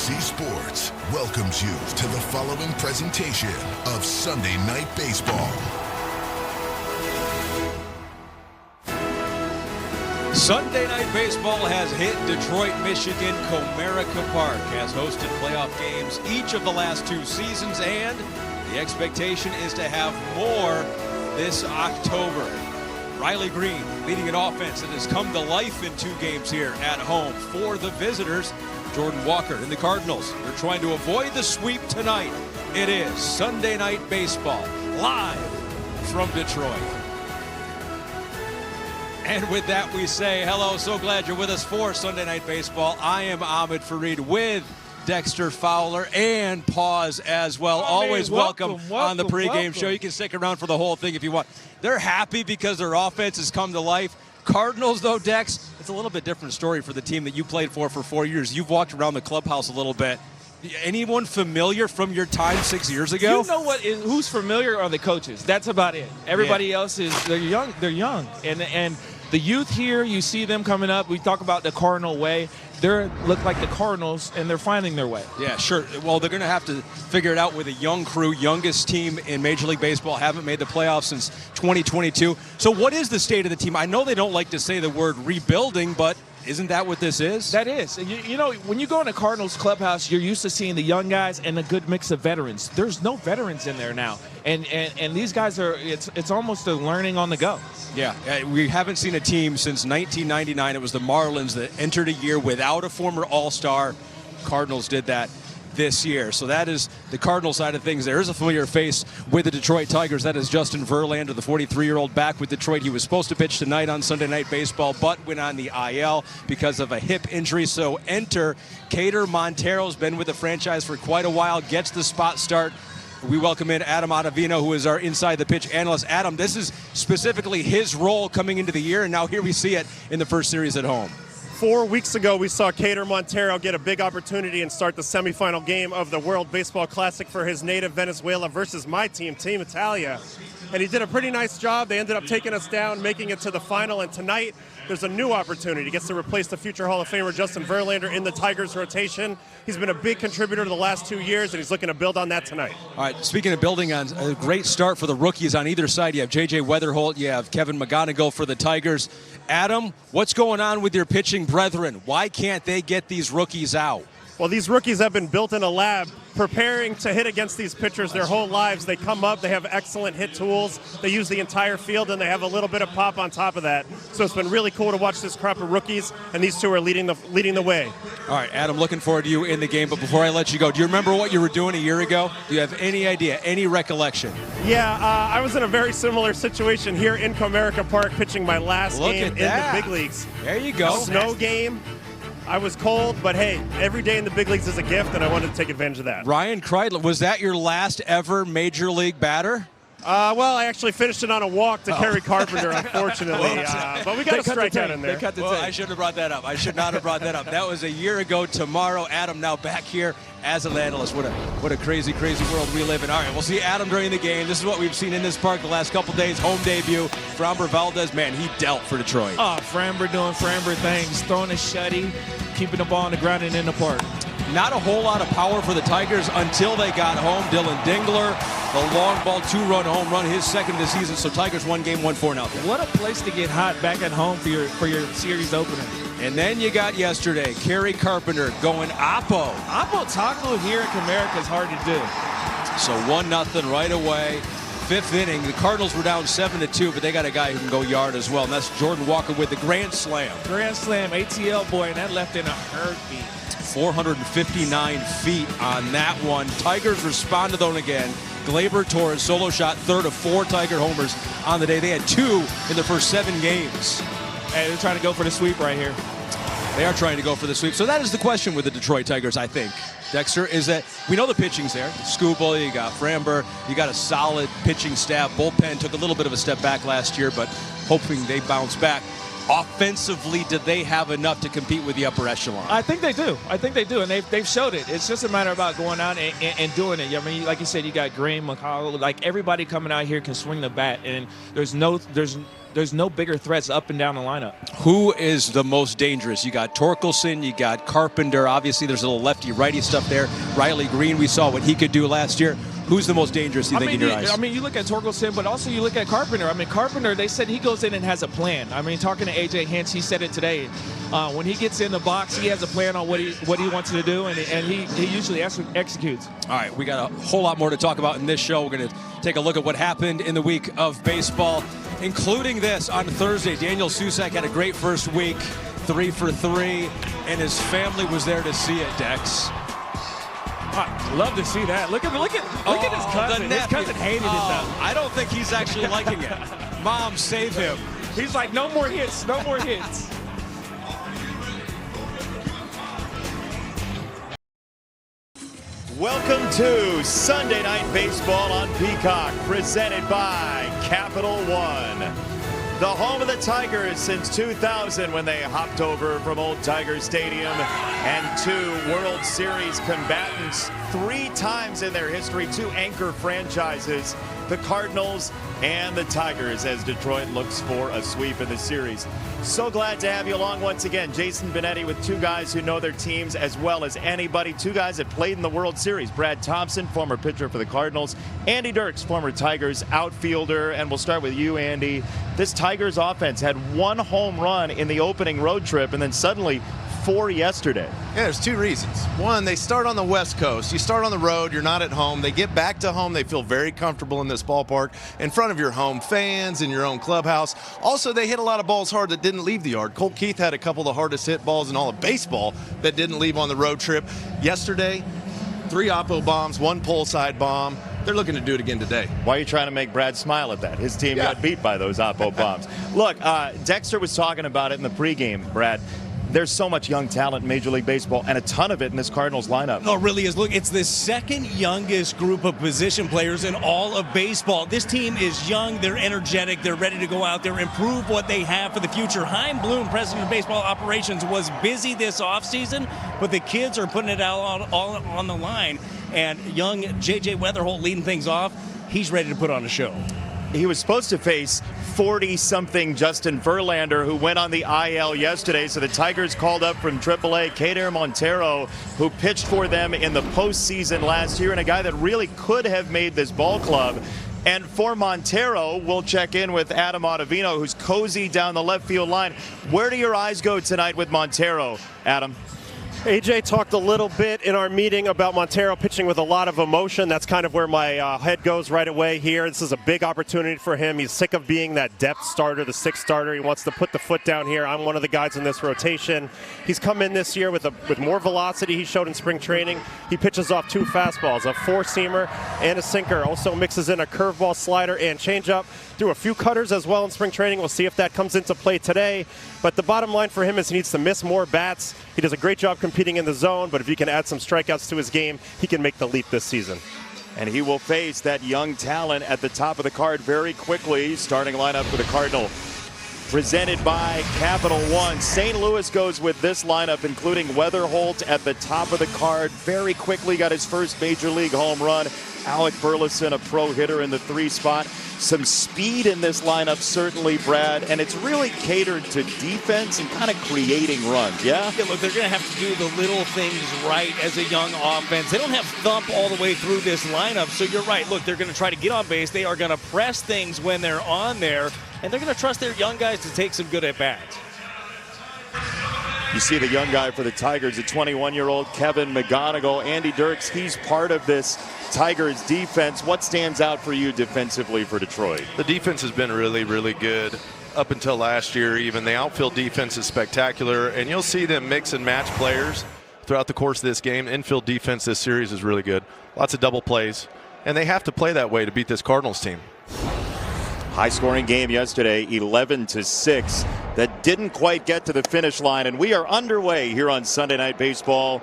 NBC Sports welcomes you to the following presentation of Sunday Night Baseball. Sunday Night Baseball has hit Detroit, Michigan. Comerica Park has hosted playoff games each of the last 2 seasons, and the expectation is to have more this October. Riley Green leading an offense that has come to life in 2 games here at home. For the visitors, Jordan Walker and the Cardinals. They're trying to avoid the sweep tonight. It is Sunday Night Baseball, live from Detroit. And with that, we say hello. So glad you're with us for Sunday Night Baseball. I am Ahmed Fareed with Dexter Fowler and Pause as well. Always welcome on the pregame show. You can stick around for the whole thing if you want. They're happy because their offense has come to life. Cardinals, though, Dex, it's a little bit different story for the team that you played for 4 years. You've walked around the clubhouse a little bit. Anyone familiar from your time 6 years ago? You know what? Who's familiar are the coaches. That's about it. Everybody else is they're young. They're young, and the youth here, you see them coming up. We talk about the Cardinal way. They look like the Cardinals, and they're finding their way. Yeah, sure. Well, they're going to have to figure it out with a young crew, youngest team in Major League Baseball, haven't made the playoffs since 2022. So what is the state of the team? I know they don't like to say the word rebuilding, but isn't that what this is? That is. You know, when you go in a Cardinals clubhouse, you're used to seeing the young guys and a good mix of veterans. There's no veterans in there now. And these guys are, it's almost a learning on the go. Yeah, we haven't seen a team since 1999. It was the Marlins that entered a year without a former All-Star. Cardinals did that this year. So that is the Cardinal side of things. There is a familiar face with the Detroit Tigers. That is Justin Verlander, the 43-year-old, back with Detroit. He was supposed to pitch tonight on Sunday Night Baseball, but went on the IL because of a hip injury. So enter Kader Montero's been with the franchise for quite a while, gets the spot start. We welcome in Adam Ottavino, who is our inside the pitch analyst. Adam, this is specifically his role coming into the year, and now here we see it in the first series at home. 4 weeks ago, we saw Kader Montero get a big opportunity and start the semifinal game of the World Baseball Classic for his native Venezuela versus my team, Team Italia. And he did a pretty nice job. They ended up taking us down, making it to the final. And tonight, there's a new opportunity. He gets to replace the future Hall of Famer Justin Verlander in the Tigers rotation. He's been a big contributor to the last 2 years, and he's looking to build on that tonight. All right, speaking of building on, a great start for the rookies on either side. You have J.J. Weatherholt, you have Kevin McGonigal for the Tigers. Adam, what's going on with your pitching brethren? Why can't they get these rookies out? Well, these rookies have been built in a lab preparing to hit against these pitchers their whole lives. They come up, they have excellent hit tools, they use the entire field, and they have a little bit of pop on top of that. So it's been really cool to watch this crop of rookies, and these two are leading the way. All right, Adam, looking forward to you in the game, but before I let you go, do you remember what you were doing a year ago? Do you have any idea, any recollection? Yeah, I was in a very similar situation here in Comerica Park pitching my last game in the big leagues. There you go. Snow game. I was cold, but hey, every day in the big leagues is a gift, and I wanted to take advantage of that. Ryan Kreidler, was that your last ever Major League batter? Well, I actually finished it on a walk to Kerry Carpenter, unfortunately. But we got a strikeout in there. Well, I shouldn't have brought that up. I should not have brought that up. That was a year ago tomorrow. Adam now back here as an analyst. What a crazy, crazy world we live in. All right, we'll see Adam during the game. This is what we've seen in this park the last couple days. Home debut. Framber Valdez, man, he dealt for Detroit. Oh, Framber doing Framber things, throwing a shutty, keeping the ball on the ground and in the park. Not a whole lot of power for the Tigers until they got home. Dylan Dingler, the long ball 2-run home run, his second of the season. So Tigers won game 1 4-0. What a place to get hot back at home for your series opener. And then you got yesterday, Kerry Carpenter going Oppo. Oppo Taco here at Comerica is hard to do. So 1-0 right away. 5th inning, the Cardinals were down 7-2, but they got a guy who can go yard as well, and that's Jordan Walker with the grand slam. Grand slam, ATL boy, and that left in a heartbeat. 459 feet on that one. Tigers responded though again. Gleyber Torres solo shot, 3rd of 4 Tiger homers on the day. They had 2 in the first 7 games. Hey, they're trying to go for the sweep right here. They are trying to go for the sweep. So that is the question with the Detroit Tigers, I think, Dexter, is that we know the pitching's there. Skubal, you got Framber, you got a solid pitching staff. Bullpen took a little bit of a step back last year, but hoping they bounce back. Offensively, did they have enough to compete with the upper echelon? I think they do. I think they do, and they've showed it. It's just a matter about going out and doing it. I mean, like you said, you got Green, McCall, like everybody coming out here can swing the bat, and there's there's no bigger threats up and down the lineup. Who is the most dangerous? You got Torkelson, you got Carpenter. Obviously, there's a little lefty-righty stuff there. Riley Green, we saw what he could do last year. Who's the most dangerous, you think, in your eyes? I mean, you look at Torkelson, but also you look at Carpenter. I mean, Carpenter, they said he goes in and has a plan. I mean, talking to A.J. Hinch, he said it today. When he gets in the box, he has a plan on what he wants to do, and he usually executes. All right, we got a whole lot more to talk about in this show. We're going to take a look at what happened in the week of baseball, including this on Thursday. Daniel Susac had a great first week, 3 for 3, and his family was there to see it, Dex. I'd love to see that. Look at his cousin. His cousin hated it, though. I don't think he's actually liking it. Mom, save him. He's like, no more hits, no more hits. Welcome to Sunday Night Baseball on Peacock, presented by Capital One. The home of the Tigers since 2000, when they hopped over from Old Tiger Stadium, and 2 World Series combatants 3 times in their history, 2 anchor franchises, the Cardinals and the Tigers, as Detroit looks for a sweep in the series. So glad to have you along once again. Jason Benetti with 2 guys who know their teams as well as anybody. 2 guys that played in the World Series. Brad Thompson, former pitcher for the Cardinals. Andy Dirks, former Tigers outfielder. And we'll start with you, Andy. This Tigers offense had 1 home run in the opening road trip, and then suddenly 4 yesterday. Yeah, there's 2 reasons. One, they start on the West Coast. You start on the road, you're not at home. They get back to home, they feel very comfortable in this ballpark, in front of your home fans, in your own clubhouse. Also, they hit a lot of balls hard that didn't leave the yard. Colt Keith had a couple of the hardest hit balls in all of baseball that didn't leave on the road trip. Yesterday, 3 oppo bombs, 1 pole side bomb. They're looking to do it again today. Why are you trying to make Brad smile at that? His team got beat by those oppo bombs. Look, Dexter was talking about it in the pregame, Brad. There's so much young talent in Major League Baseball, and a ton of it in this Cardinals lineup. No, it really is. Look, it's the second youngest group of position players in all of baseball. This team is young, they're energetic, they're ready to go out there, improve what they have for the future. Chaim Bloom, president of baseball operations, was busy this offseason, but the kids are putting it all on the line. And young J.J. Weatherholt leading things off, he's ready to put on a show. He was supposed to face 40-something Justin Verlander, who went on the IL yesterday. So the Tigers called up from AAA Kader Montero, who pitched for them in the postseason last year, and a guy that really could have made this ball club. And for Montero, we'll check in with Adam Ottavino, who's cozy down the left field line. Where do your eyes go tonight with Montero, Adam? AJ talked a little bit in our meeting about Montero pitching with a lot of emotion. That's kind of where my head goes right away here. This is a big opportunity for him. He's sick of being that depth starter, the 6th starter. He wants to put the foot down here. I'm one of the guys in this rotation. He's come in this year with more velocity he showed in spring training. He pitches off 2 fastballs, a 4-seamer and a sinker. Also mixes in a curveball, slider, and changeup. Threw a few cutters as well in spring training. We'll see if that comes into play today. But the bottom line for him is he needs to miss more bats. He does a great job competing in the zone, but if he can add some strikeouts to his game, he can make the leap this season. And he will face that young talent at the top of the card very quickly. Starting lineup for the Cardinal, presented by Capital One. St. Louis goes with this lineup, including Weatherholt at the top of the card. Very quickly got his first Major League home run. Alec Burleson, a pro hitter in the 3 spot. Some speed in this lineup, certainly, Brad, and it's really catered to defense and kind of creating runs, yeah? Look, they're going to have to do the little things right as a young offense. They don't have thump all the way through this lineup, so you're right. Look, they're going to try to get on base. They are going to press things when they're on there, and they're going to trust their young guys to take some good at-bats. You see the young guy for the Tigers, a 21-year-old Kevin McGonigal. Andy Dirks, he's part of this Tigers defense. What stands out for you defensively for Detroit? The defense has been really, really good up until last year. Even the outfield defense is spectacular, and you'll see them mix and match players throughout the course of this game. Infield defense this series is really good. Lots of double plays, and they have to play that way to beat this Cardinals team. High-scoring game yesterday, 11-6. That didn't quite get to the finish line, and we are underway here on Sunday Night Baseball